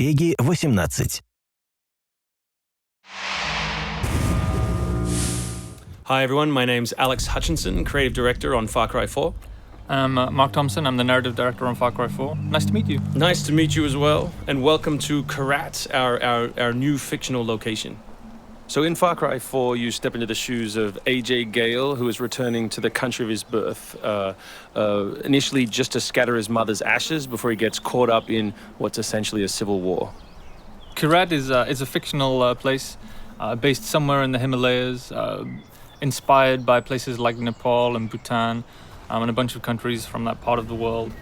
PEGI 18. Hi everyone, my name's Alex Hutchinson, creative director on Far Cry 4. I'm Mark Thompson, I'm the narrative director on Far Cry 4. Nice to meet you. Nice to meet you as well, and welcome to Karat, our new fictional location. So in Far Cry 4, you step into the shoes of AJ Gale, who is returning to the country of his birth, initially just to scatter his mother's ashes before he gets caught up in what's essentially a civil war. Karat is a fictional place based somewhere in the Himalayas, inspired by places like Nepal and Bhutan, and a bunch of countries from that part of the world.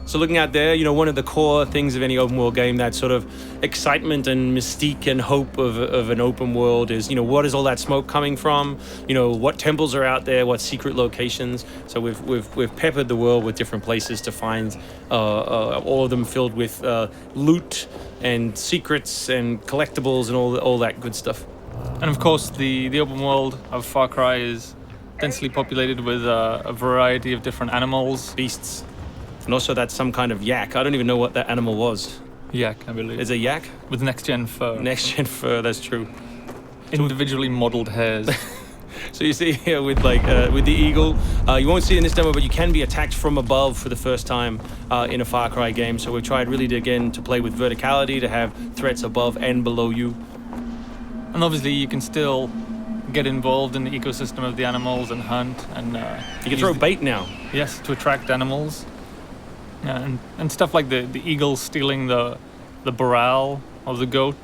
So looking out there, one of the core things of any open world game, that sort of excitement and mystique and hope of an open world is, what is all that smoke coming from? What temples are out there? What secret locations? So we've peppered the world with different places to find, all of them filled with loot and secrets and collectibles and all that good stuff. And of course, the open world of Far Cry is densely populated with a variety of different animals, beasts. And also that's some kind of yak. I don't even know what that animal was. Yak, I believe. Is it yak? With next-gen fur. Next-gen fur, that's true. Individually modeled hairs. So you see here with the eagle, you won't see it in this demo, but you can be attacked from above for the first time in a Far Cry game. So we've tried really to play with verticality, to have threats above and below you. And obviously you can still get involved in the ecosystem of the animals and hunt. And you can throw bait now. Yes, to attract animals. And stuff like the eagle stealing the barrel of the goat.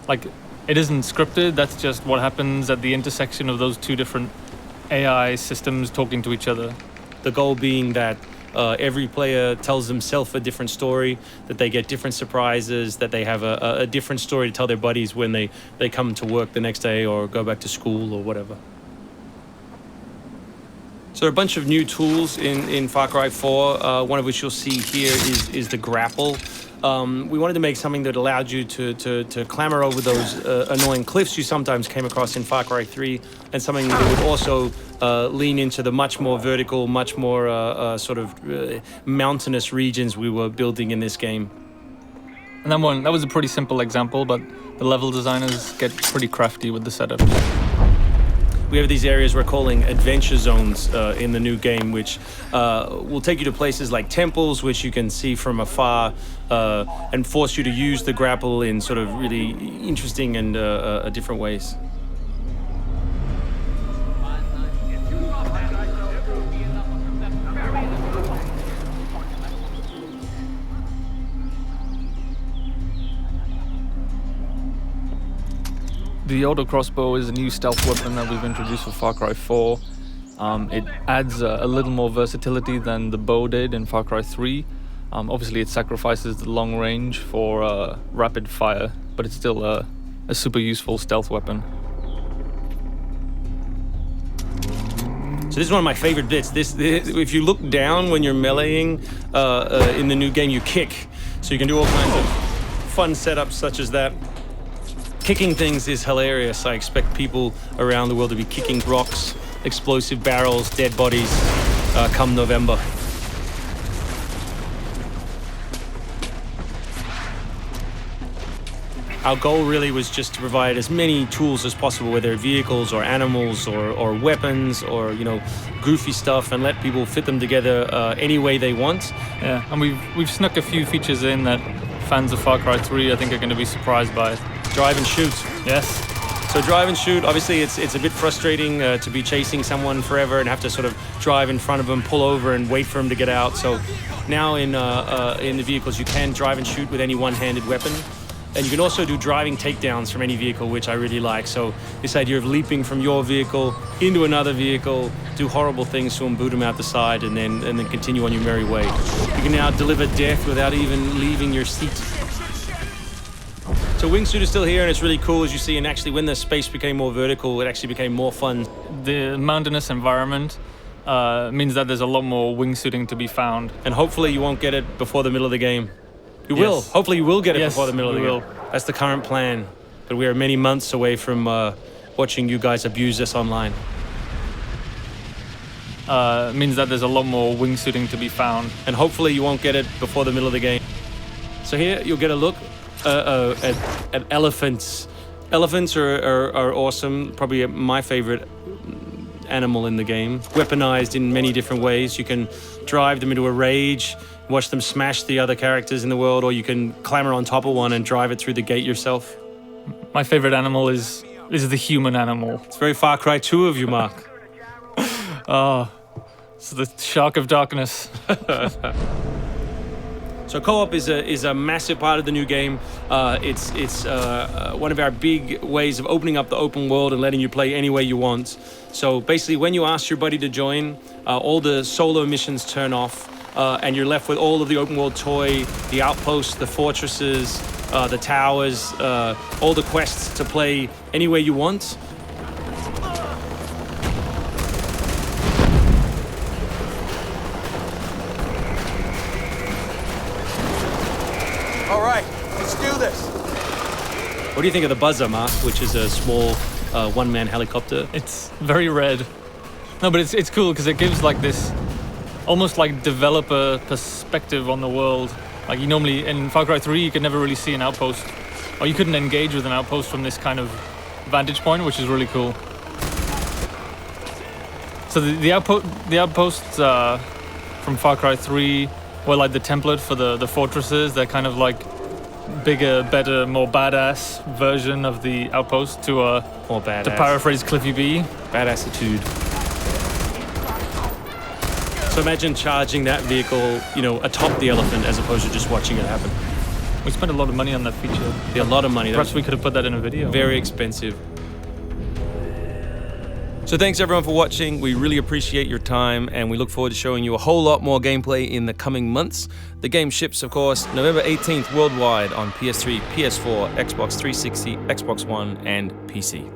Like, it isn't scripted, that's just what happens at the intersection of those two different AI systems talking to each other. The goal being that every player tells themselves a different story, that they get different surprises, that they have a different story to tell their buddies when they come to work the next day or go back to school or whatever. So there are a bunch of new tools in Far Cry 4, one of which you'll see here is the grapple. We wanted to make something that allowed you to clamber over those annoying cliffs you sometimes came across in Far Cry 3, and something that would also lean into the much more vertical, much more mountainous regions we were building in this game. And that was a pretty simple example, but the level designers get pretty crafty with the setup. We have these areas we're calling adventure zones in the new game, which will take you to places like temples, which you can see from afar, and force you to use the grapple in sort of really interesting and different ways. The auto crossbow is a new stealth weapon that we've introduced for Far Cry 4. It adds a little more versatility than the bow did in Far Cry 3. Obviously it sacrifices the long range for rapid fire, but it's still a super useful stealth weapon. So this is one of my favorite bits. This if you look down when you're meleeing in the new game, you kick. So you can do all kinds of fun setups such as that. Kicking things is hilarious. I expect people around the world to be kicking rocks, explosive barrels, dead bodies come November. Our goal really was just to provide as many tools as possible, whether vehicles or animals or weapons or goofy stuff, and let people fit them together any way they want. Yeah, and we've snuck a few features in that fans of Far Cry 3 I think are going to be surprised by. Drive and shoot. Yes. So drive and shoot, obviously it's a bit frustrating to be chasing someone forever and have to sort of drive in front of them, pull over and wait for them to get out. So now in the vehicles you can drive and shoot with any one-handed weapon. And you can also do driving takedowns from any vehicle, which I really like. So this idea of leaping from your vehicle into another vehicle, do horrible things to them, boot them out the side, and then continue on your merry way. You can now deliver death without even leaving your seat. So wingsuit is still here, and it's really cool, as you see, and actually when the space became more vertical, it actually became more fun. The mountainous environment means that there's a lot more wingsuiting to be found. And hopefully you won't get it before the middle of the game. You will. Hopefully you will get it before the middle of the game. That's the current plan. But we are many months away from watching you guys abuse this online. Means that there's a lot more wingsuiting to be found. And hopefully you won't get it before the middle of the game. So here you'll get a look at elephants. Elephants are awesome. Probably my favorite animal in the game. Weaponized in many different ways. You can drive them into a rage, watch them smash the other characters in the world, or you can clamber on top of one and drive it through the gate yourself. My favorite animal is the human animal. It's very Far Cry 2 of you, Mark. Oh, it's the shark of darkness. So co-op is a massive part of the new game. It's one of our big ways of opening up the open world and letting you play any way you want. So basically, when you ask your buddy to join, all the solo missions turn off, and you're left with all of the open world toy, the outposts, the fortresses, the towers, all the quests to play any way you want. All right, let's do this. What do you think of the Buzzer, Mark, which is a small one-man helicopter? It's very red. No, but it's cool because it gives like this almost like developer perspective on the world. Like you normally in Far Cry 3 you could never really see an outpost, or you couldn't engage with an outpost from this kind of vantage point, which is really cool. So the outposts from Far Cry 3 were like the template for the fortresses. They're kind of like bigger, better, more badass version of the outpost to More badass. to paraphrase Cliffy B. Badassitude. So imagine charging that vehicle, atop the elephant as opposed to just watching it happen. We spent a lot of money on that feature. A lot of money. Perhaps we could have put that in a video. Very expensive. So thanks everyone for watching. We really appreciate your time, and we look forward to showing you a whole lot more gameplay in the coming months. The game ships, of course, November 18th worldwide on PS3, PS4, Xbox 360, Xbox One, and PC.